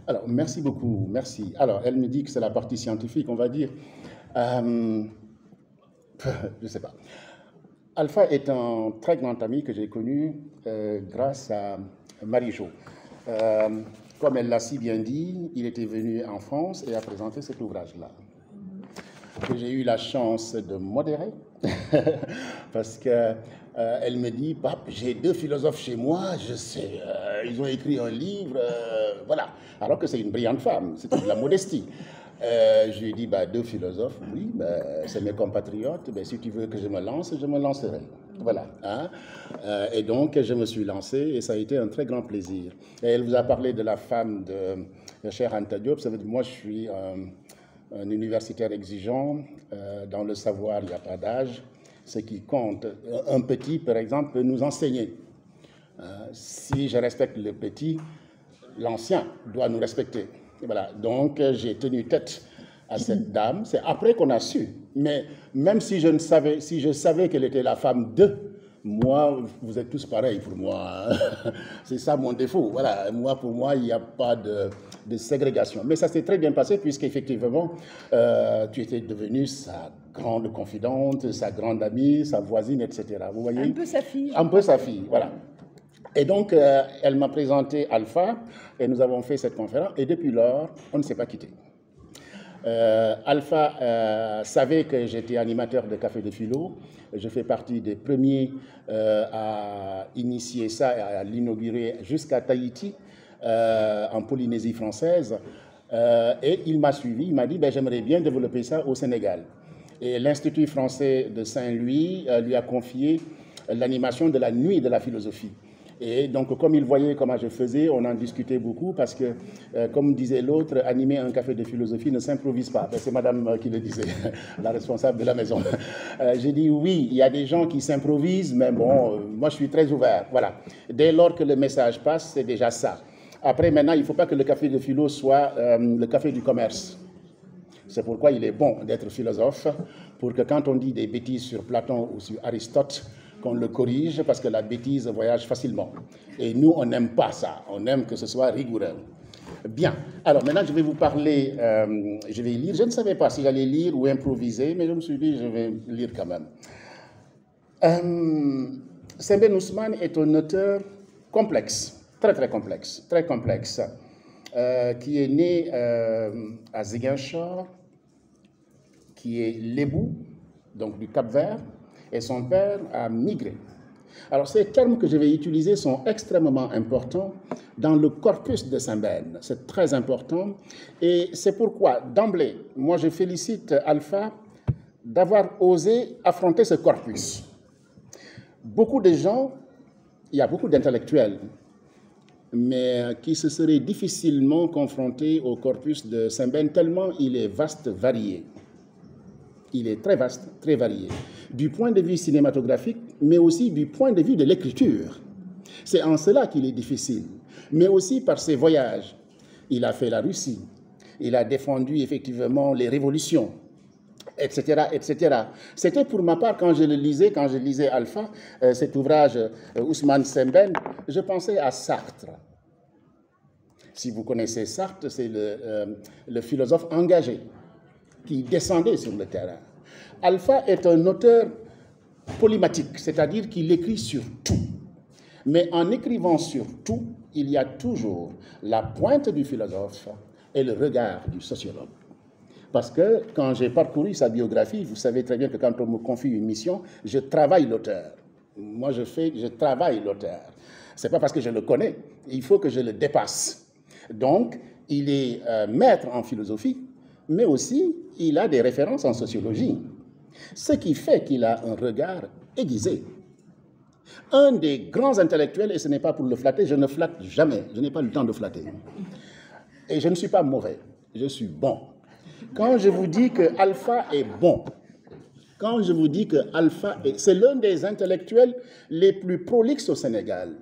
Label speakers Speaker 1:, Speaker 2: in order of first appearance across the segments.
Speaker 1: Alors, merci beaucoup, merci. Alors, elle me dit que c'est la partie scientifique, on va dire. Euh, je ne sais pas. Alpha est un très grand ami que j'ai connu grâce à Marie-Jo. Euh, Comme elle l'a si bien dit, il était venu en France et a présenté cet ouvrage-là, que j'ai eu la chance de modérer, parce que elle me dit, Pape, j'ai deux philosophes chez moi, je sais, ils ont écrit un livre, voilà. Alors que c'est une brillante femme, c'était de la modestie. Je lui ai dit, bah, deux philosophes, oui, bah, c'est mes compatriotes, bah, si tu veux que je me lance, je me lancerai. Voilà. Hein? Et donc, je me suis lancé et ça a été un très grand plaisir. Et elle vous a parlé de la femme de Cheikh Anta Diop, ça veut dire, moi, je suis un universitaire exigeant. Dans le savoir, il n'y a pas d'âge. Ce qui compte, un petit, par exemple, peut nous enseigner. Si je respecte le petit, l'ancien doit nous respecter. Et voilà. Donc, j'ai tenu tête à cette dame. C'est après qu'on a su. Mais même si je savais qu'elle était la femme de, moi, vous êtes tous pareils pour moi. C'est ça mon défaut. Voilà. Pour moi, il n'y a pas de ségrégation. Mais ça s'est très bien passé puisqu'effectivement, tu étais devenue sa grande confidente, sa grande amie, sa voisine, etc. Vous voyez?
Speaker 2: Un peu sa fille.
Speaker 1: Un peu sa fille, voilà. Et donc, elle m'a présenté Alpha et nous avons fait cette conférence. Et depuis lors, on ne s'est pas quitté. Alpha savait que j'étais animateur de Café de Philo. Je fais partie des premiers à initier ça et à l'inaugurer jusqu'à Tahiti, en Polynésie française. Et il m'a suivi, il m'a dit, ben, j'aimerais bien développer ça au Sénégal. Et l'Institut français de Saint-Louis lui a confié l'animation de la nuit de la philosophie. Et donc, comme il voyait comment je faisais, on en discutait beaucoup parce que, comme disait l'autre, animer un café de philosophie ne s'improvise pas. C'est madame qui le disait, la responsable de la maison. J'ai dit oui, il y a des gens qui s'improvisent, mais bon, moi je suis très ouvert. Voilà. Dès lors que le message passe, c'est déjà ça. Après, maintenant, il ne faut pas que le café de philo soit le café du commerce. C'est pourquoi il est bon d'être philosophe, pour que quand on dit des bêtises sur Platon ou sur Aristote, qu'on le corrige, parce que la bêtise voyage facilement. Et nous, on n'aime pas ça. On aime que ce soit rigoureux. Bien. Alors maintenant, je vais vous parler, je vais lire. Je ne savais pas si j'allais lire ou improviser, mais je me suis dit, je vais lire quand même. Sembène Ousmane est un auteur complexe, très complexe, qui est né à Ziguinchor, qui est lébou, donc du Cap-Vert, et son père a migré. Alors, ces termes que je vais utiliser sont extrêmement importants dans le corpus de Sembène. C'est très important. Et c'est pourquoi, d'emblée, moi, je félicite Alpha d'avoir osé affronter ce corpus. Beaucoup de gens, il y a beaucoup d'intellectuels, mais qui se seraient difficilement confrontés au corpus de Sembène, tellement il est vaste, varié. Il est très vaste, très varié, du point de vue cinématographique, mais aussi du point de vue de l'écriture. C'est en cela qu'il est difficile, mais aussi par ses voyages. Il a fait la Russie, il a défendu effectivement les révolutions, etc., etc. C'était pour ma part, quand je lisais Alpha, cet ouvrage Ousmane Sembène, je pensais à Sartre. Si vous connaissez Sartre, c'est le philosophe engagé qui descendait sur le terrain. Alpha est un auteur polymatique, c'est-à-dire qu'il écrit sur tout. Mais en écrivant sur tout, il y a toujours la pointe du philosophe et le regard du sociologue. Parce que quand j'ai parcouru sa biographie, vous savez très bien que quand on me confie une mission, je travaille l'auteur. Moi, je travaille l'auteur. Ce n'est pas parce que je le connais, il faut que je le dépasse. Donc, il est maître en philosophie, mais aussi il a des références en sociologie, ce qui fait qu'il a un regard aiguisé. Un des grands intellectuels, et ce n'est pas pour le flatter, je ne flatte jamais, je n'ai pas le temps de flatter. Et je ne suis pas mauvais, je suis bon. Quand je vous dis que Alpha est bon, quand je vous dis que Alpha est... C'est l'un des intellectuels les plus prolixes au Sénégal.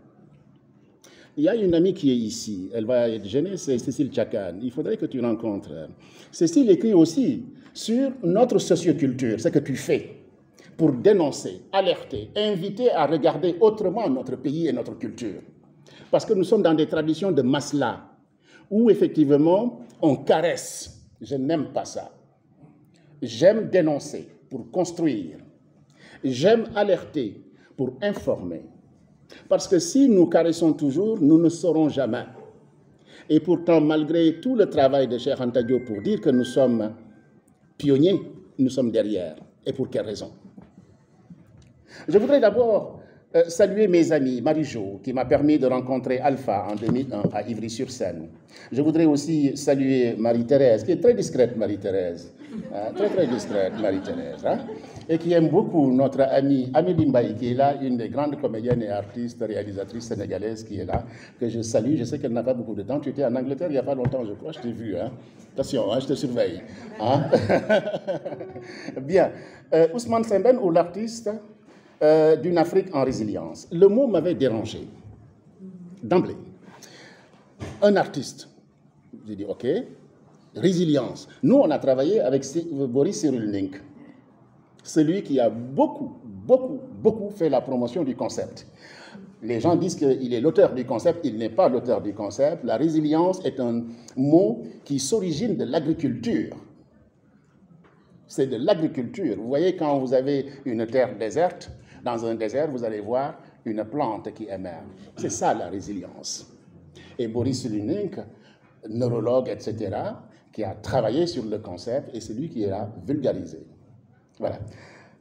Speaker 1: Il y a une amie qui est ici, elle va être gênée, c'est Cécile Tchakan. Il faudrait que tu rencontres. Cécile écrit aussi sur notre socioculture, ce que tu fais pour dénoncer, alerter, inviter à regarder autrement notre pays et notre culture. Parce que nous sommes dans des traditions de masla, où effectivement on caresse. Je n'aime pas ça. J'aime dénoncer pour construire. J'aime alerter pour informer. Parce que si nous caressons toujours, nous ne saurons jamais. Et pourtant, malgré tout le travail de Cheikh Anta Diop pour dire que nous sommes pionniers, nous sommes derrière. Et pour quelle raison? Je voudrais d'abord saluer mes amis, Marie-Jo, qui m'a permis de rencontrer Alpha en 2001 à Ivry-sur-Seine. Je voudrais aussi saluer Marie-Thérèse, qui est très discrète, Marie-Thérèse. Très discrète, Marie-Thérèse. Hein, et qui aime beaucoup notre amie Amélie Mbaye, qui est là, une des grandes comédiennes et artistes, réalisatrices sénégalaises qui est là, que je salue. Je sais qu'elle n'a pas beaucoup de temps. Tu étais en Angleterre il n'y a pas longtemps, je crois, je t'ai vu. Hein. Attention, hein, je te surveille. Hein. Bien. Ousmane Sembène, ou l'artiste d'une Afrique en résilience. Le mot m'avait dérangé, d'emblée. Un artiste. J'ai dit, OK, résilience. Nous, on a travaillé avec Boris Cyrulnik, celui qui a beaucoup fait la promotion du concept. Les gens disent qu'il est l'auteur du concept, il n'est pas l'auteur du concept. La résilience est un mot qui s'origine de l'agriculture. C'est de l'agriculture. Vous voyez, quand vous avez une terre déserte, dans un désert, vous allez voir une plante qui émerge. C'est ça la résilience. Et Boris Cyrulnik, neurologue, etc., qui a travaillé sur le concept et c'est lui qui l'a vulgarisé. Voilà.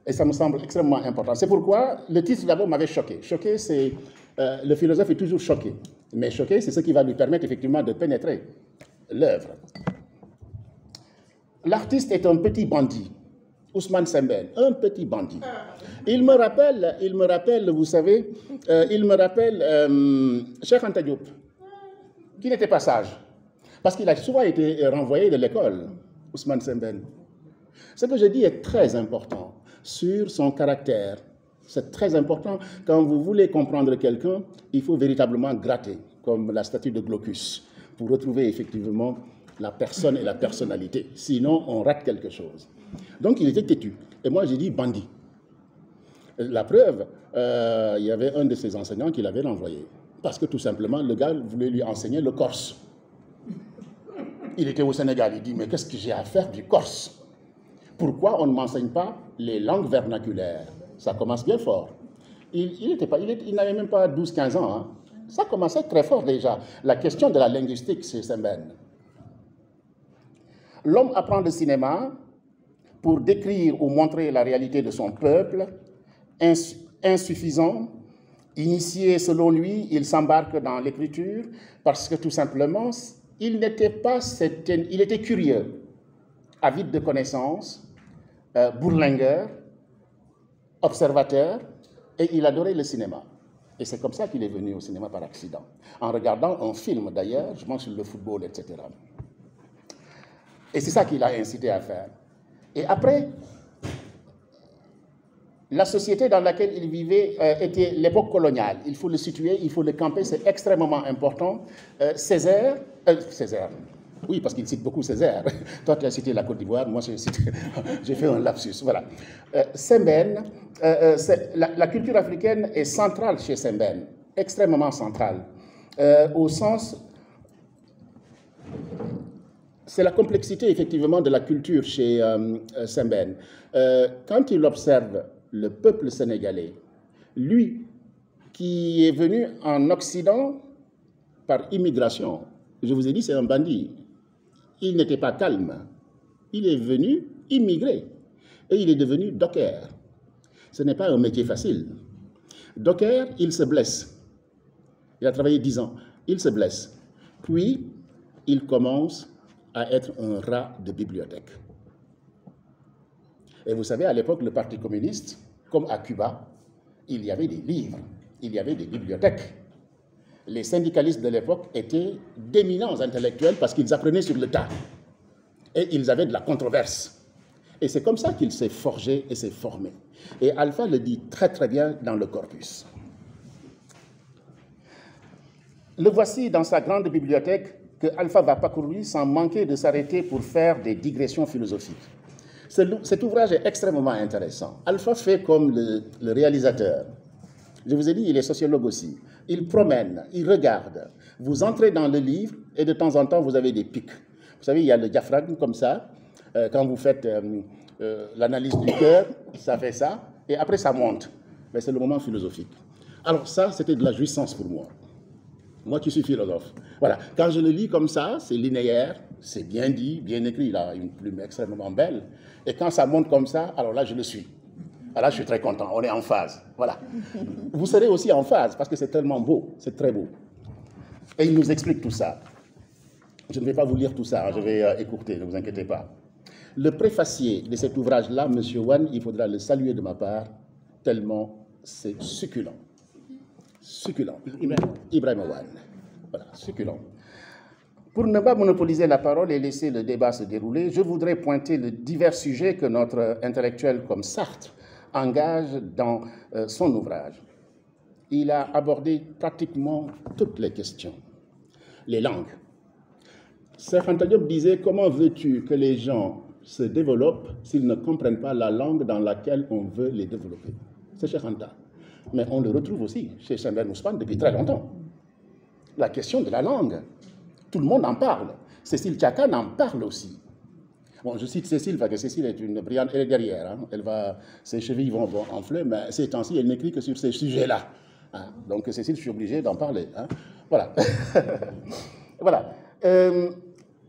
Speaker 1: Et ça me semble extrêmement important. C'est pourquoi le titre d'abord m'avait choqué. Choqué, c'est... le philosophe est toujours choqué. Mais choqué, c'est ce qui va lui permettre effectivement de pénétrer l'œuvre. L'artiste est un petit bandit. Ousmane Sembène, un petit bandit. Il me rappelle, vous savez, Cheikh Anta Diop, qui n'était pas sage, parce qu'il a souvent été renvoyé de l'école, Ousmane Sembène. Ce que je dis est très important sur son caractère. C'est très important. Quand vous voulez comprendre quelqu'un, il faut véritablement gratter, comme la statue de Glaucus, pour retrouver effectivement la personne et la personnalité. Sinon, on rate quelque chose. Donc, il était têtu. Et moi, j'ai dit bandit. La preuve, il y avait un de ses enseignants qui l'avait renvoyé. Parce que tout simplement, le gars voulait lui enseigner le corse. Il était au Sénégal. Il dit, mais qu'est-ce que j'ai à faire du corse? Pourquoi on ne m'enseigne pas les langues vernaculaires? Ça commence bien fort. Il n'avait même pas 12-15 ans. Hein. Ça commençait très fort déjà. La question de la linguistique chez Sembène. L'homme apprend le cinéma pour décrire ou montrer la réalité de son peuple, insuffisant. Initié selon lui, il s'embarque dans l'écriture parce que tout simplement, il était curieux, avide de connaissances, bourlingueur, observateur, et il adorait le cinéma. Et c'est comme ça qu'il est venu au cinéma par accident, en regardant un film d'ailleurs, je pense sur le football, etc. Et c'est ça qu'il a incité à faire. Et après, la société dans laquelle il vivait était l'époque coloniale. Il faut le situer, il faut le camper, c'est extrêmement important. Césaire, oui, parce qu'il cite beaucoup Césaire. Toi, tu as cité la Côte d'Ivoire, moi, j'ai fait un lapsus. Voilà. Sembène, la culture africaine est centrale chez Sembène, extrêmement centrale, au sens... C'est la complexité, effectivement, de la culture chez Sembène. Quand il observe le peuple sénégalais, lui, qui est venu en Occident par immigration, je vous ai dit, c'est un bandit. Il n'était pas calme. Il est venu immigrer. Et il est devenu docker. Ce n'est pas un métier facile. Docker, il se blesse. Il a travaillé 10 ans. Il se blesse. Puis, il commence à être un rat de bibliothèque. Et vous savez, à l'époque, le Parti communiste, comme à Cuba, il y avait des livres, il y avait des bibliothèques. Les syndicalistes de l'époque étaient d'éminents intellectuels parce qu'ils apprenaient sur le tas. Et ils avaient de la controverse. Et c'est comme ça qu'il s'est forgé et s'est formé. Et Alpha le dit très très bien dans le corpus. Le voici dans sa grande bibliothèque que Alpha va parcourir sans manquer de s'arrêter pour faire des digressions philosophiques. Cet ouvrage est extrêmement intéressant. Alpha fait comme le réalisateur. Je vous ai dit, il est sociologue aussi. Il promène, il regarde. Vous entrez dans le livre et de temps en temps, vous avez des pics. Vous savez, il y a le diaphragme comme ça. Quand vous faites l'analyse du cœur, ça fait ça. Et après, ça monte. Mais c'est le moment philosophique. Alors ça, c'était de la jouissance pour moi. Moi qui suis philosophe. Voilà. Quand je le lis comme ça, c'est linéaire, c'est bien dit, bien écrit. Il a une plume extrêmement belle. Et quand ça monte comme ça, alors là, je le suis. Alors là, je suis très content. On est en phase. Voilà. Vous serez aussi en phase parce que c'est tellement beau. C'est très beau. Et il nous explique tout ça. Je ne vais pas vous lire tout ça. Hein, je vais écourter, ne vous inquiétez pas. Le préfacier de cet ouvrage-là, M. Wane, il faudra le saluer de ma part, tellement c'est succulent. Succulent. Ibrahim Wane. Voilà, succulent. Pour ne pas monopoliser la parole et laisser le débat se dérouler, je voudrais pointer les divers sujets que notre intellectuel comme Sartre engage dans son ouvrage. Il a abordé pratiquement toutes les questions. Les langues. Cheikh Anta Diop disait « Comment veux-tu que les gens se développent s'ils ne comprennent pas la langue dans laquelle on veut les développer ?» C'est Cheikh Anta. Mais on le retrouve aussi chez Sembène Ousmane depuis très longtemps. La question de la langue. Tout le monde en parle. Cécile Tchakan en parle aussi. Bon, je cite Cécile parce que Cécile est une brillante, elle est derrière. Hein. Ses chevilles vont enfler, mais ces temps-ci, elle n'écrit que sur ces sujets-là. Hein. Donc Cécile, je suis obligé d'en parler. Hein. Voilà. Voilà.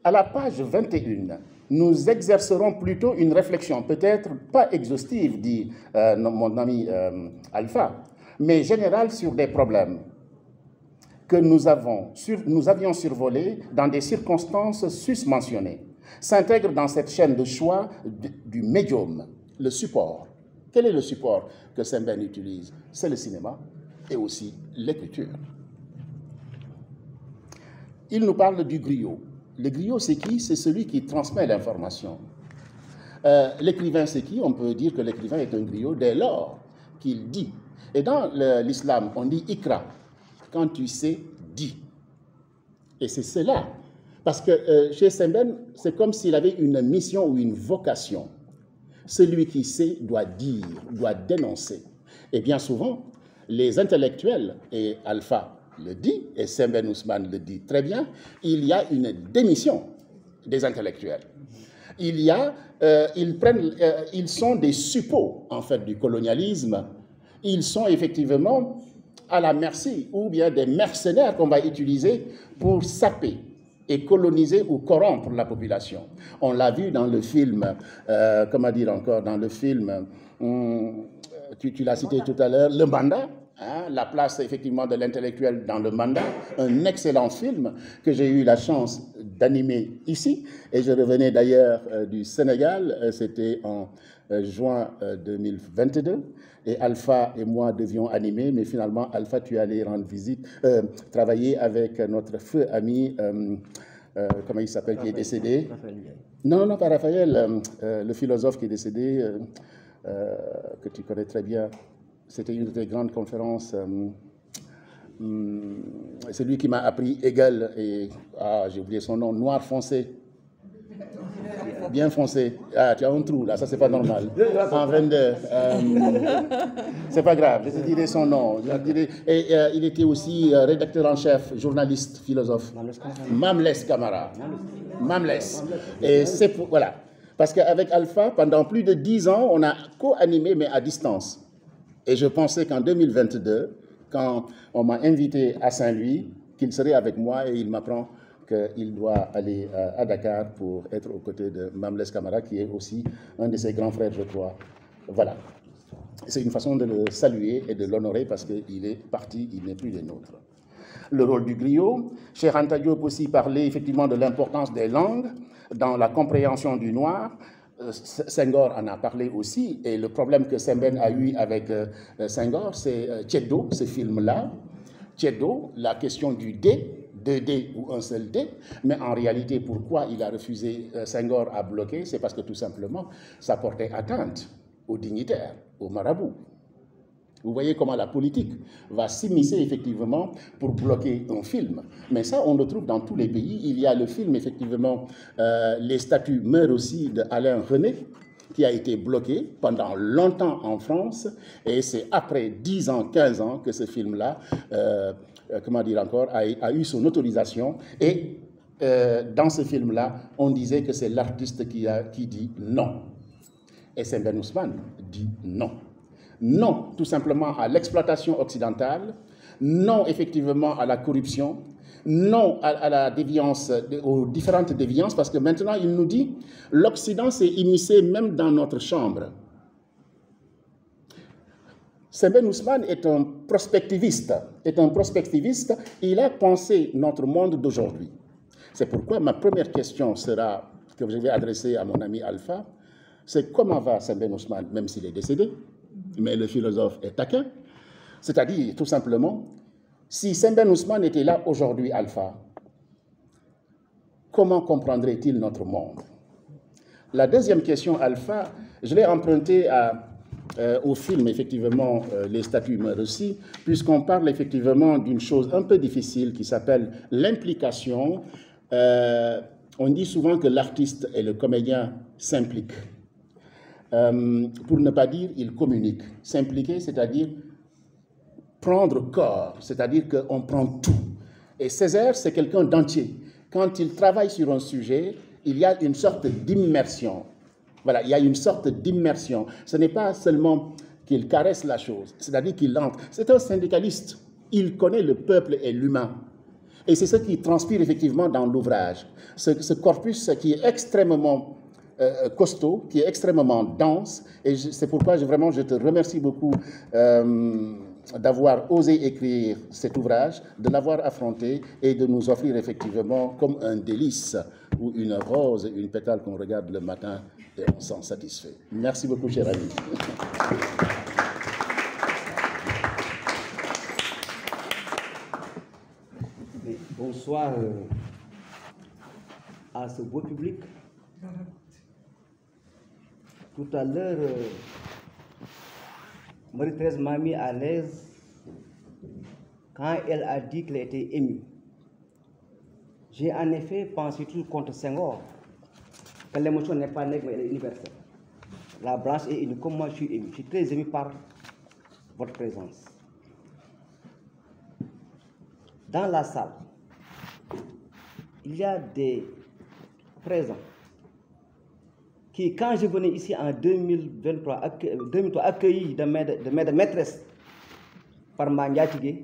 Speaker 1: À la page 21, nous exercerons plutôt une réflexion, peut-être pas exhaustive, dit mon ami Alpha, mais générale sur des problèmes que nous avions survolés dans des circonstances susmentionnées, s'intègrent dans cette chaîne de choix du médium, le support. Quel est le support que Sembène utilise? C'est le cinéma et aussi l'écriture. Il nous parle du griot. Le griot, c'est qui? C'est celui qui transmet l'information. L'écrivain, c'est qui? On peut dire que l'écrivain est un griot dès lors qu'il dit. Et dans l'islam, on dit « ikra ». Quand tu sais, dis. Et c'est cela. Parce que chez Sembène, c'est comme s'il avait une mission ou une vocation. Celui qui sait doit dire, doit dénoncer. Et bien souvent, les intellectuels, et Alpha le dit, et Sembène Ousmane le dit très bien, il y a une démission des intellectuels. Ils sont des suppôts, en fait, du colonialisme. Ils sont effectivement à la merci, ou bien des mercenaires qu'on va utiliser pour saper et coloniser ou corrompre la population. On l'a vu dans le film, comment dire encore, dans le film, tu l'as cité tout à l'heure, Le Mandat, hein, la place effectivement de l'intellectuel dans Le Mandat, un excellent film que j'ai eu la chance d'animer ici, et je revenais d'ailleurs du Sénégal, c'était en juin 2022, et Alpha et moi devions animer, mais finalement, Alpha, tu es allé rendre visite, travailler avec notre feu ami, comment il s'appelle, qui est décédé. Non, non, pas Raphaël, le philosophe qui est décédé, que tu connais très bien. C'était une des grandes conférences. C'est lui qui m'a appris Hegel et, j'ai oublié son nom, noir foncé. Bien foncé. Ah, tu as un trou là, ça c'est pas normal. En 22. C'est pas grave, je te dirai son nom. Et il était aussi rédacteur en chef, journaliste, philosophe. Mamles Camara. Mamles. Et c'est pour, voilà. Parce qu'avec Alpha, pendant plus de 10 ans, on a co-animé, mais à distance. Et je pensais qu'en 2022, quand on m'a invité à Saint-Louis, qu'il serait avec moi et il m'apprend qu'il doit aller à Dakar pour être aux côtés de Mamles Camara, qui est aussi un de ses grands frères, je crois. Voilà. C'est une façon de le saluer et de l'honorer parce qu'il est parti, il n'est plus des nôtres. Le rôle du griot. Cheikh Anta Diop aussi parlait effectivement de l'importance des langues dans la compréhension du noir. Senghor en a parlé aussi, et le problème que Sembène a eu avec Senghor, c'est Tcheddo, ce film-là. Tcheddo, la question du D, 2D ou un seul D, mais en réalité, pourquoi il a refusé, Senghor a bloqué, c'est parce que tout simplement, ça portait atteinte aux dignitaires, aux marabouts. Vous voyez comment la politique va s'immiscer effectivement pour bloquer un film. Mais ça, on le trouve dans tous les pays. Il y a le film, effectivement, Les statues meurent aussi, d'Alain René. qui a été bloqué pendant longtemps en France, et c'est après 10 ans, 15 ans que ce film-là, comment dire encore, a eu son autorisation. Et dans ce film-là, on disait que c'est l'artiste qui dit non. Et Sembène Ousmane dit non. Non, tout simplement, à l'exploitation occidentale, non, effectivement, à la corruption, non à la déviance, aux différentes déviances, parce que maintenant, il nous dit, l'Occident s'est immiscé même dans notre chambre. Sembène Ousmane est un prospectiviste. Il a pensé notre monde d'aujourd'hui. C'est pourquoi ma première question sera, que je vais adresser à mon ami Alpha, c'est comment va Sembène Ousmane, même s'il est décédé, mais le philosophe est taquin. C'est-à-dire, tout simplement, si Sembène Ousmane était là aujourd'hui, Alpha, comment comprendrait-il notre monde? La deuxième question, Alpha, je l'ai empruntée au film, effectivement, Les statues meurent aussi, puisqu'on parle effectivement d'une chose un peu difficile qui s'appelle l'implication. On dit souvent que l'artiste et le comédien s'impliquent. Pour ne pas dire, il communique. S'impliquer, c'est-à-dire prendre corps, c'est-à-dire qu'on prend tout. Et Césaire, c'est quelqu'un d'entier. Quand il travaille sur un sujet, il y a une sorte d'immersion. Voilà, il y a une sorte d'immersion. Ce n'est pas seulement qu'il caresse la chose, c'est-à-dire qu'il entre. C'est un syndicaliste. Il connaît le peuple et l'humain. Et c'est ce qui transpire effectivement dans l'ouvrage. Ce corpus qui est extrêmement costaud, qui est extrêmement dense, et c'est pourquoi vraiment je te remercie beaucoup d'avoir osé écrire cet ouvrage, de l'avoir affronté et de nous offrir effectivement comme un délice ou une rose, une pétale qu'on regarde le matin et on s'en satisfait. Merci beaucoup, cher ami.
Speaker 2: Bonsoir à ce beau public. Tout à l'heure, Marie-Thérèse m'a mis à l'aise quand elle a dit qu'elle était émue. J'ai en effet pensé tout contre Senghor que l'émotion n'est pas nègre mais elle est universelle. La Blanche est émue, comme moi je suis ému. Je suis très ému par votre présence. Dans la salle, il y a des présents qui, quand je venais ici en 2003 accueillis de maîtresse par Mandiatigé,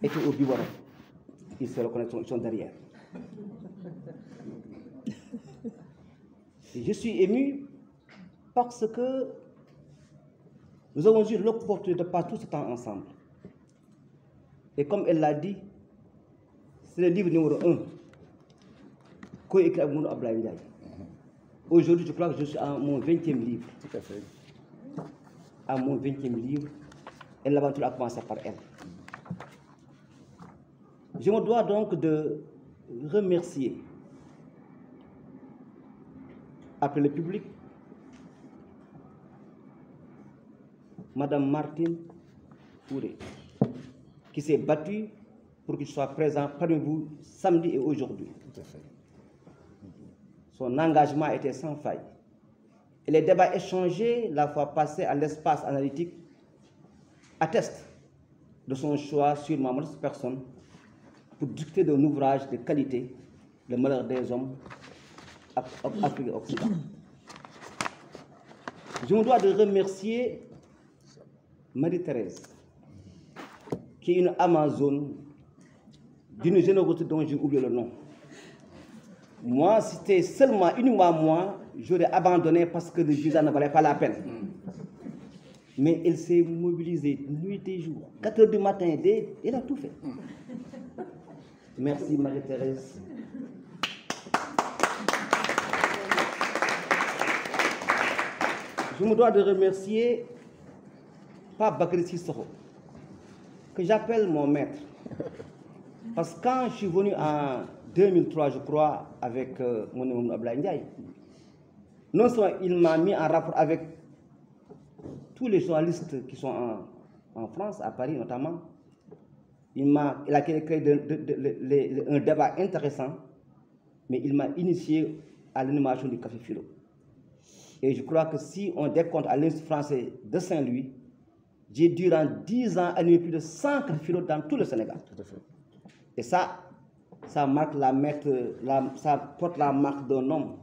Speaker 2: étaient au biberon. Ils se reconnaissent, ils sont derrière. Et je suis ému parce que nous avons eu l'opportunité de passer tout ce temps ensemble. Et comme elle l'a dit, c'est le livre numéro 1 co-écrit avec Mounou Ablaye Ndiaye. Aujourd'hui, je crois que je suis à mon 20e livre.
Speaker 1: Tout à fait.
Speaker 2: À mon 20e livre, et l'aventure a commencé par elle. Je me dois donc de remercier, après le public, Madame Martine Fouré, qui s'est battue pour qu'il soit présent parmi vous samedi et aujourd'hui.
Speaker 1: Tout à fait.
Speaker 2: Son engagement était sans faille. Et les débats échangés la fois passée à l'espace analytique attestent de son choix sur ma modeste personne pour discuter d'un ouvrage de qualité, Le malheur des hommes, Afrique et Occident. Je me dois de remercier Marie-Thérèse, qui est une Amazone d'une générosité dont j'ai oublié le nom. Moi, si c'était seulement uniquement moi, j'aurais abandonné parce que le visa ne valait pas la peine. Mais elle s'est mobilisée nuit et jour, 4 heures du matin, elle a tout fait. Merci Marie-Thérèse. Je me dois de remercier Pape Bakary Sissoko, que j'appelle mon maître. Parce que quand je suis venu en 2003, je crois, avec mon nom Ablaye Ndiaye, non seulement il m'a mis en rapport avec tous les journalistes qui sont en France, à Paris notamment, il a créé un débat intéressant, mais il m'a initié à l'animation du Café Philo. Et je crois que si on décompte à l'Institut français de Saint-Louis, j'ai durant 10 ans animé plus de 100 cafés dans tout le Sénégal.
Speaker 1: Tout à fait.
Speaker 2: Et ça marque ça porte la marque d'un homme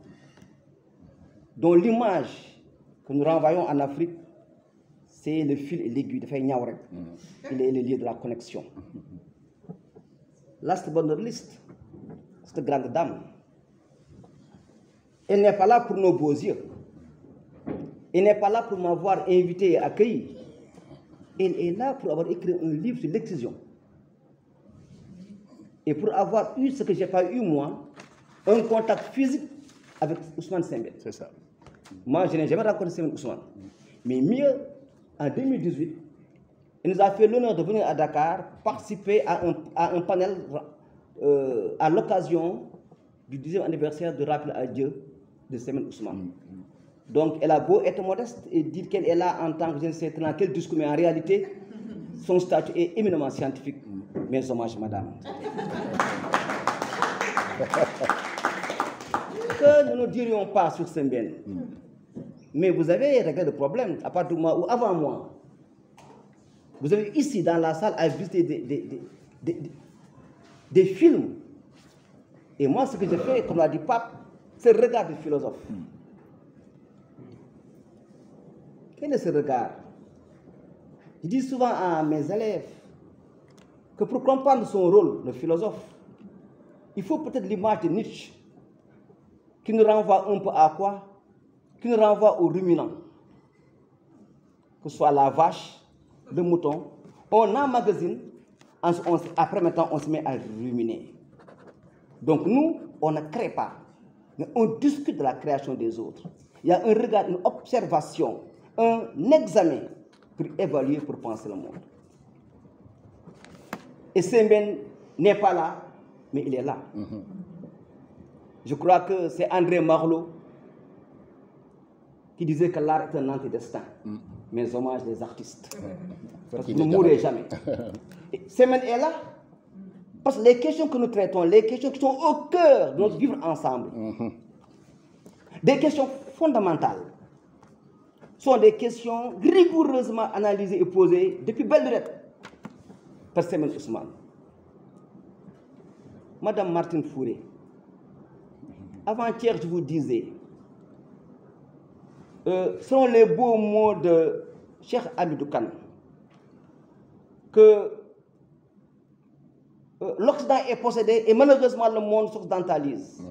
Speaker 2: dont l'image que nous renvoyons en Afrique, c'est le fil et l'aiguille de Niaourek. Il est le lieu de la connexion. Last but not least, cette grande dame, elle n'est pas là pour nos beaux yeux. Elle n'est pas là pour m'avoir invité et accueilli. Elle est là pour avoir écrit un livre sur l'excision. Et pour avoir eu ce que je n'ai pas eu moi, un contact physique avec Ousmane Sembène.
Speaker 1: C'est ça.
Speaker 2: Moi, je n'ai jamais rencontré Sembène Ousmane. Mais mieux, en 2018, il nous a fait l'honneur de venir à Dakar participer à un panel à l'occasion du 10e anniversaire de rappel à Dieu de Sembène Ousmane. Donc, elle a beau être modeste et dire qu'elle est là en tant que je ne sais dans quel discours, mais en réalité, son statut est éminemment scientifique. Mes hommages, madame. Que nous ne dirions pas sur Sembène. Mais vous avez réglé le problème à partir du mois ou avant moi. Vous avez ici dans la salle à visiter des films. Et moi, ce que je fais, comme l'a dit Pape, c'est regarder le philosophe. Quel est ce regard? Je dis souvent à mes élèves que pour comprendre son rôle, le philosophe, il faut peut-être l'image de Nietzsche, qui nous renvoie un peu à quoi? Qui nous renvoie au ruminant. Que ce soit la vache, le mouton, on emmagasine, après maintenant on se met à ruminer. Donc nous, on ne crée pas, mais on discute de la création des autres. Il y a un regard, une observation, un examen pour évaluer, pour penser le monde. Et Sembène n'est pas là, mais il est là. Je crois que c'est André Marlot qui disait que l'art est un antidestin. Mes hommages des artistes. Parce que vous ne mourrez jamais. Sembène est là parce que les questions que nous traitons, les questions qui sont au cœur de notre vivre ensemble, des questions fondamentales, sont des questions rigoureusement analysées et posées depuis belle lurette par Sembène Ousmane. Madame Martine Fouré, avant-hier, je vous disais, selon les beaux mots de Cheikh Hamidou Kane, que l'Occident est possédé et malheureusement le monde s'occidentalise.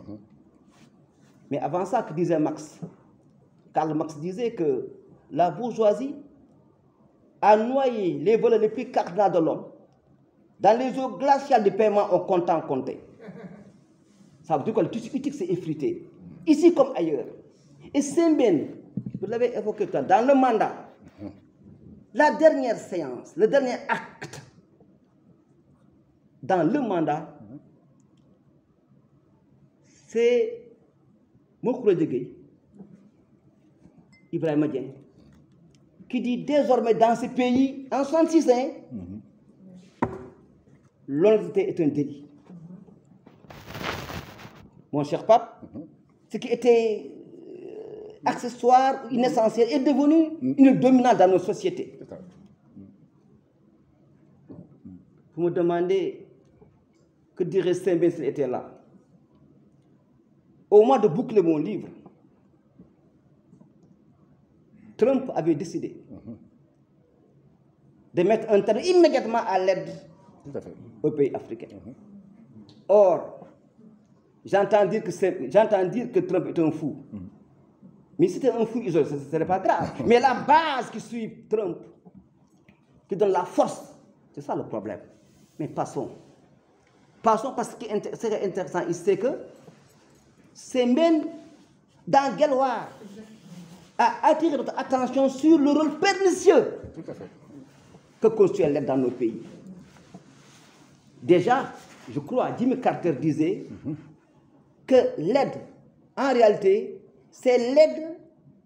Speaker 2: Mais avant ça, que disait Marx? Karl Marx disait que la bourgeoisie a noyé les valeurs les plus cardinales de l'homme dans les eaux glaciales du paiement au comptant compté. Ça veut dire que le tissu éthique s'est effrité, ici comme ailleurs. Et Sembène, vous l'avez évoqué tout à l'heure, dans le mandat, la dernière séance, le dernier acte, dans le mandat, c'est Mokhro Djegueye, Ibrahima Dieng, qui dit désormais dans ce pays, en 66, l'honnêteté est un délit. Mon cher Pape, ce qui était accessoire, inessentiel, est devenu une dominante dans nos sociétés. Vous me demandez que dirait Sembène s'il était là. Au moment de boucler mon livre, Trump avait décidé de mettre un terme immédiatement à l'aide aux pays africains. Or, j'entends dire que Trump est un fou. Mais si c'était un fou isolé, ce ne serait pas grave. Mais la base qui suit Trump, qui donne la force, c'est ça le problème. Mais passons. Passons parce que ce qui est intéressant ici, c'est que Sembène, dans Guelwaar, a attiré notre attention sur le rôle pernicieux que constitue l'aide dans nos pays. Déjà, je crois, Jimmy Carter disait que l'aide, en réalité, c'est l'aide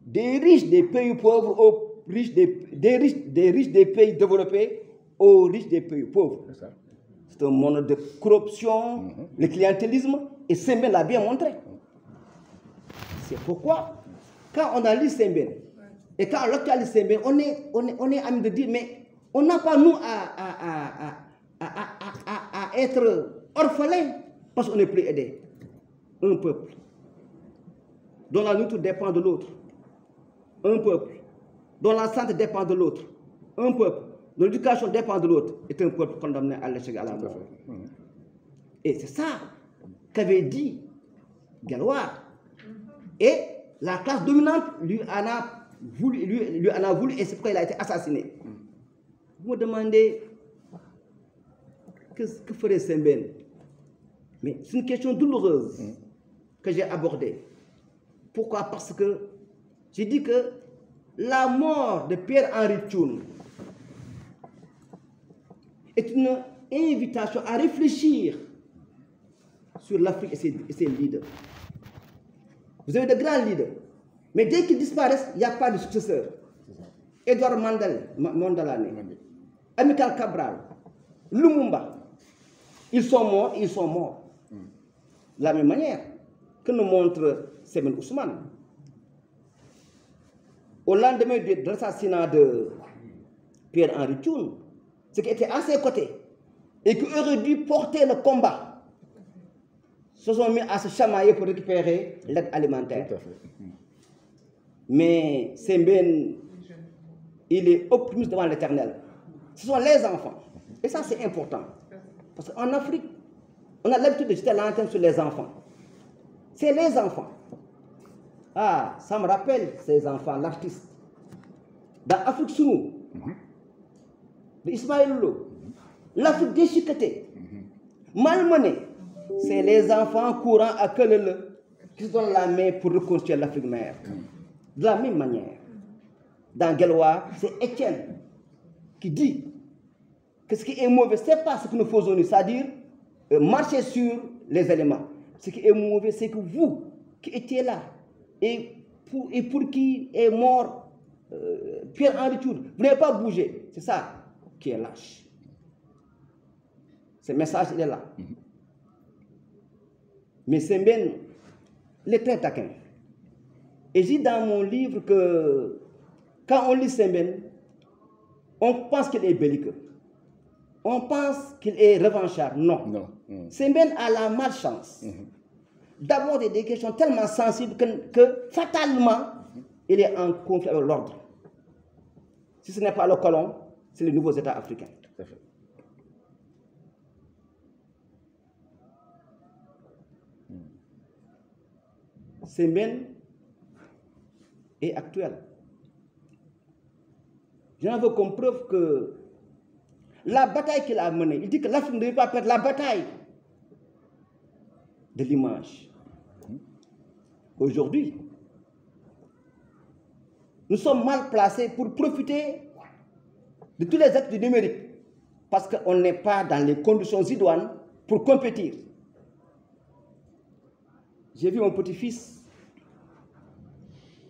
Speaker 2: des riches des pays pauvres aux riches des riches des pays développés aux riches des pays pauvres. C'est un monde de corruption, le clientélisme, et Sembène l'a bien montré. C'est pourquoi, quand on a lu Sembène, et quand on localise Sembène, on est amis de dire, mais on n'a pas, nous, à être orphelins parce qu'on n'est plus aidé. Un peuple dont la nourriture dépend de l'autre. Un peuple dont la santé dépend de l'autre. Un peuple dont l'éducation dépend de l'autre est un peuple condamné à l'échec, à la mort. Et c'est ça qu'avait dit Gallois. Et la classe dominante lui en a voulu, et c'est pourquoi il a été assassiné. Vous me demandez que ferait Sembène? Mais c'est une question douloureuse que j'ai abordée. Pourquoi? Parce que j'ai dit que la mort de Pierre-Henri Tchoune est une invitation à réfléchir sur l'Afrique et ses leaders. Vous avez de grands leaders, mais dès qu'ils disparaissent, il n'y a pas de successeur. Edouard Mondlane, Amical Cabral, Lumumba, ils sont morts, ils sont morts. De la même manière que nous montre Sembène Ousmane. Au lendemain de l'assassinat de Pierre-Henri Tchoune, ceux qui étaient à ses côtés et qui auraient dû porter le combat se sont mis à se chamailler pour récupérer l'aide alimentaire. Mais Sembène, il est optimiste devant l'Éternel. Ce sont les enfants. Et ça, c'est important. Parce qu'en Afrique, on a l'habitude de jeter l'antenne sur les enfants. C'est les enfants. Ah, ça me rappelle ces enfants, l'artiste. Dans Afrique Sounou, de Ismaël Lô, l'Afrique déchiquetée, malmenée, c'est les enfants courant à Kelele qui se donnent la main pour reconstruire l'Afrique mère. De la même manière, dans Guelwaar, c'est Étienne qui dit que ce qui est mauvais, ce n'est pas ce que nous faisons nous, c'est-à-dire marcher sur les éléments. Ce qui est mauvais, c'est que vous qui étiez là et pour qui est mort Pierre-Henri Tchoune, vous n'avez pas bougé. C'est ça qui est lâche. Ce message, il est là. Mais Sembène, il est très taquin. Et j'ai dit dans mon livre que quand on lit Sembène, on pense qu'il est belliqueux. On pense qu'il est revanchard. Non. Sembène a la malchance d'aborder des questions tellement sensibles que fatalement, il est en conflit avec l'ordre. Si ce n'est pas le colon, c'est les nouveaux États africains. Tout à fait. Sembène est actuel. J'en veux comme preuve que la bataille qu'il a menée, il dit que l'Afrique ne devait pas perdre la bataille de l'image. Aujourd'hui, nous sommes mal placés pour profiter de tous les actes du numérique parce qu'on n'est pas dans les conditions idoines pour compétir. J'ai vu mon petit-fils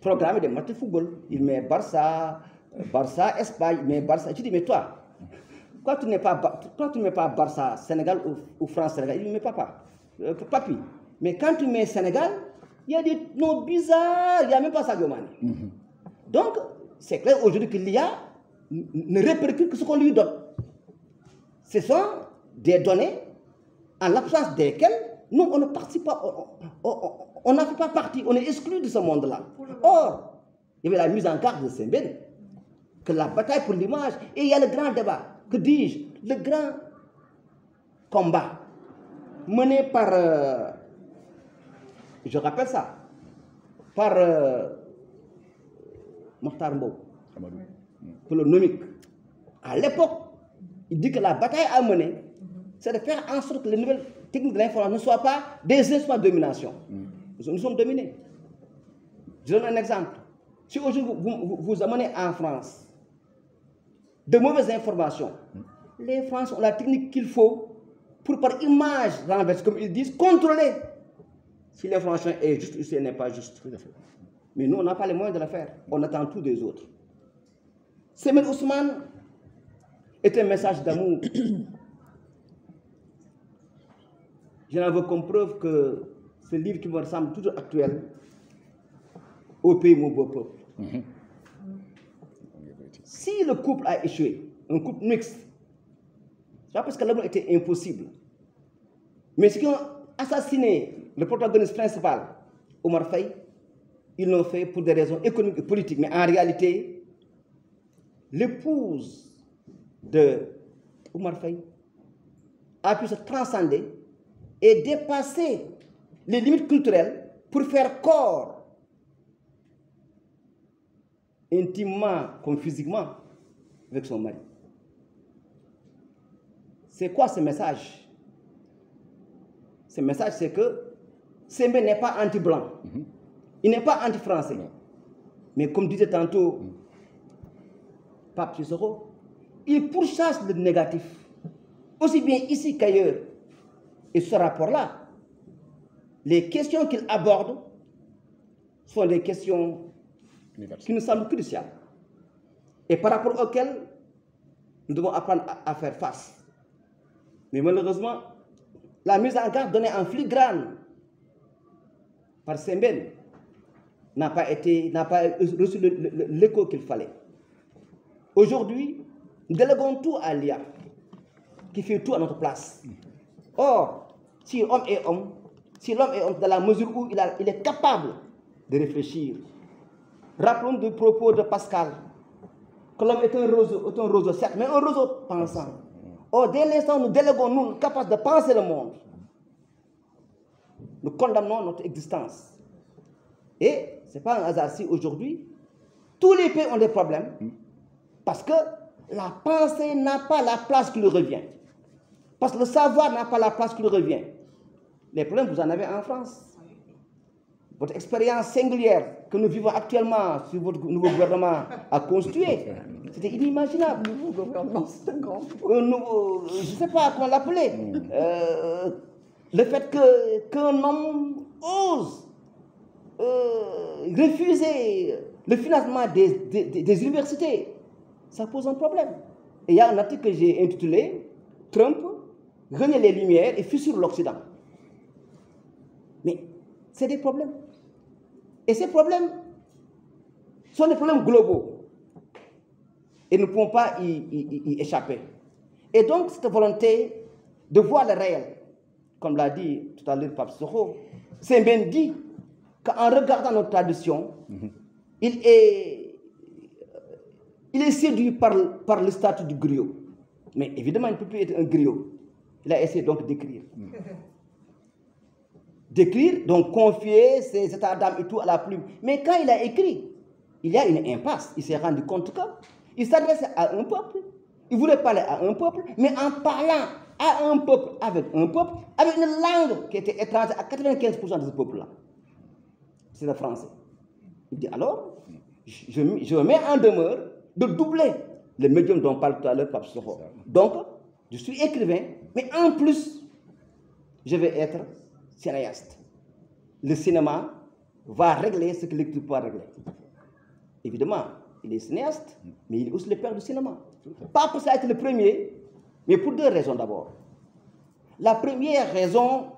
Speaker 2: programmer des matchs de football. Il met Barça, Espagne, il met Barça. Je dis, mais toi, pourquoi tu ne mets pas Barça, Sénégal ou France, Sénégal? Il ne met pas Papi. Mais quand tu mets Sénégal, il y a des noms bizarres, il n'y a même pas Sadio Mané. Donc, c'est clair aujourd'hui qu'il y a ne répercute que ce qu'on lui donne. Ce sont des données en l'absence desquelles nous, on ne participe pas, on n'en fait pas partie, on est exclu de ce monde-là. Or, il y avait la mise en garde de Sembène, que la bataille pour l'image, et il y a le grand débat, que dis-je, le grand combat mené par, je rappelle ça, par Mokhtar Mbow, pour le nomique. À l'époque, il dit que la bataille à mener, c'est de faire en sorte que les nouvelles techniques de l'information ne soient pas des instruments de domination. Nous sommes dominés. Je donne un exemple. Si aujourd'hui vous amenez en France de mauvaises informations, les Français ont la technique qu'il faut pour, par image renverse, comme ils disent, contrôler si l'information est juste ou si elle n'est pas juste. Mais nous, on n'a pas les moyens de le faire. On attend tout des autres. Sembène Ousmane est un message d'amour. Je n'en veux comme preuve que ce livre qui me semble toujours actuel, au pays, mon beau peuple. Si le couple a échoué, un couple mixte, c'est pas parce que l'amour était impossible. Mais ceux qui ont assassiné le protagoniste principal, Omar Faye, ils l'ont fait pour des raisons économiques et politiques. Mais en réalité, l'épouse de Omar Faye a pu se transcender et dépasser les limites culturelles pour faire corps, intimement comme physiquement, avec son mari. C'est quoi ce message? Ce message, c'est que Sembène n'est pas anti-blanc, il n'est pas anti-français. Mais comme disait tantôt Pape Cissokho, il pourchasse le négatif, aussi bien ici qu'ailleurs. Et ce rapport-là, les questions qu'il aborde sont des questions qui nous semblent cruciales et par rapport auxquelles nous devons apprendre à faire face. Mais malheureusement, la mise en garde donnée en filigrane par Sembène n'a pas reçu l'écho qu'il fallait. Aujourd'hui, nous déléguons tout à l'IA, qui fait tout à notre place. Or, si l'homme est homme, dans la mesure où il est capable de réfléchir. Rappelons du propos de Pascal, que l'homme est un roseau, certes, mais un roseau pensant. Or, dès l'instant où nous déléguons, nous, capables de penser le monde, nous condamnons notre existence. Et ce n'est pas un hasard si aujourd'hui, tous les pays ont des problèmes, parce que la pensée n'a pas la place qui lui revient. Parce que le savoir n'a pas la place qui lui revient. Les problèmes, vous en avez en France. Votre expérience singulière que nous vivons actuellement sur votre nouveau gouvernement a constitué, c'était inimaginable.
Speaker 3: Le nouveau gouvernement, c'est un grand mot.
Speaker 2: Je ne sais pas comment l'appeler. Le fait qu'un homme ose refuser le financement des universités, ça pose un problème. Et il y a un article que j'ai intitulé « Trump renie les Lumières et fissure l'Occident ». Mais c'est des problèmes. Et ces problèmes sont des problèmes globaux. Et nous ne pouvons pas y échapper. Et donc, cette volonté de voir le réel, comme l'a dit tout à l'heure Pape Cissokho, Sembène dit qu'en regardant notre tradition, il est séduit par le statut du griot. Mais évidemment, il ne peut plus être un griot. Il a essayé donc d'écrire. Donc confier ses états d'âme et tout à la plume. Mais quand il a écrit, il y a une impasse. Il s'est rendu compte qu'il s'adressait à un peuple. Il voulait parler à un peuple, mais en parlant à un peuple, avec une langue qui était étrangère à 95% de ce peuple-là. C'est le français. Il dit alors, je me mets en demeure de doubler le médium dont parle tout à l'heure Pape Cissokho. Donc, je suis écrivain, mais en plus, je vais être cinéaste. Le cinéma va régler ce que l'écriture peut régler. Évidemment, il est cinéaste, mais il est aussi le père du cinéma. Pas pour ça être le premier, mais pour deux raisons d'abord. La première raison,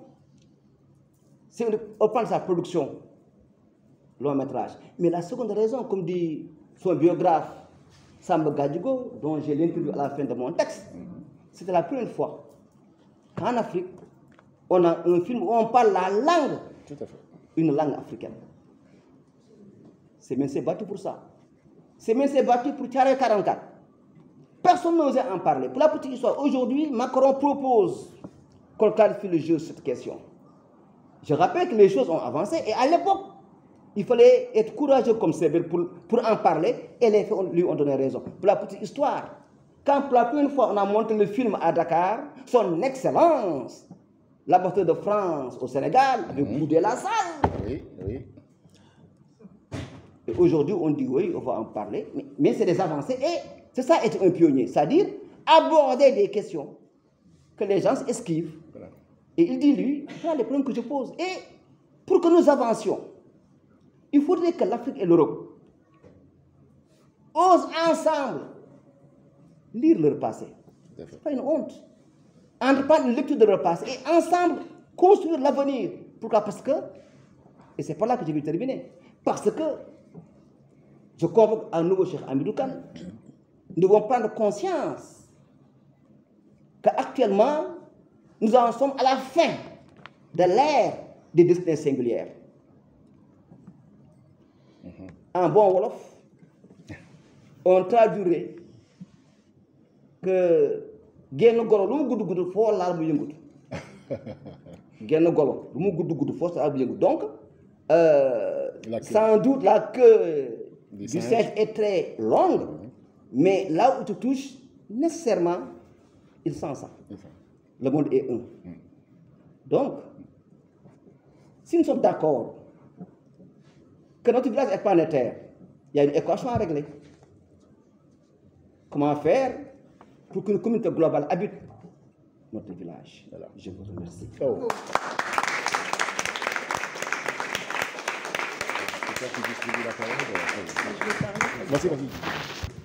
Speaker 2: c'est au plan de sa production, long métrage. Mais la seconde raison, comme dit son biographe Samba Gadjigo, dont j'ai l'interview à la fin de mon texte, c'était la première fois qu'en Afrique, on a un film où on parle la langue, une langue africaine. Sembène s'est battu pour ça. Sembène s'est battu pour Thiaroye 44. Personne n'osait en parler. Pour la petite histoire, aujourd'hui, Macron propose qu'on clarifie le jeu sur cette question. Je rappelle que les choses ont avancé et à l'époque, il fallait être courageux comme Sembène pour en parler et les faits lui ont donné raison. Pour la petite histoire, quand pour la première fois on a montré le film à Dakar, son excellence, l'ambassadeur de France au Sénégal avait boudé la salle.
Speaker 1: Oui, oui.
Speaker 2: Et aujourd'hui, on dit oui, on va en parler, mais c'est des avancées et c'est ça être un pionnier, c'est-à-dire aborder des questions que les gens esquivent. Voilà. Et il dit, lui, voilà les problèmes que je pose. Et pour que nous avancions, il faudrait que l'Afrique et l'Europe osent ensemble lire leur passé. Ce n'est pas une honte. Entreprendre une lecture de leur passé et ensemble construire l'avenir. Pourquoi? Parce que, et c'est par là que je vais terminer, parce que je convoque un nouveau Cheikh Hamidou Kane. Nous devons prendre conscience qu'actuellement, nous en sommes à la fin de l'ère des destinées singulières. En bon wolof, on traduirait que genn golo lu mu gudd gudd foo laal mu yëngutu genn golo lu mu gudd gudd foo laal mu yëngutu. Donc sans doute la queue du singe est très longue, mais là où tu touches, nécessairement il sent ça. Le monde est un. Donc si nous sommes d'accord que notre village est planétaire, il y a une équation à régler. Comment faire pour qu'une communauté globale habite notre village? Voilà. Je vous remercie.
Speaker 1: Oh. Vas-y, vas-y.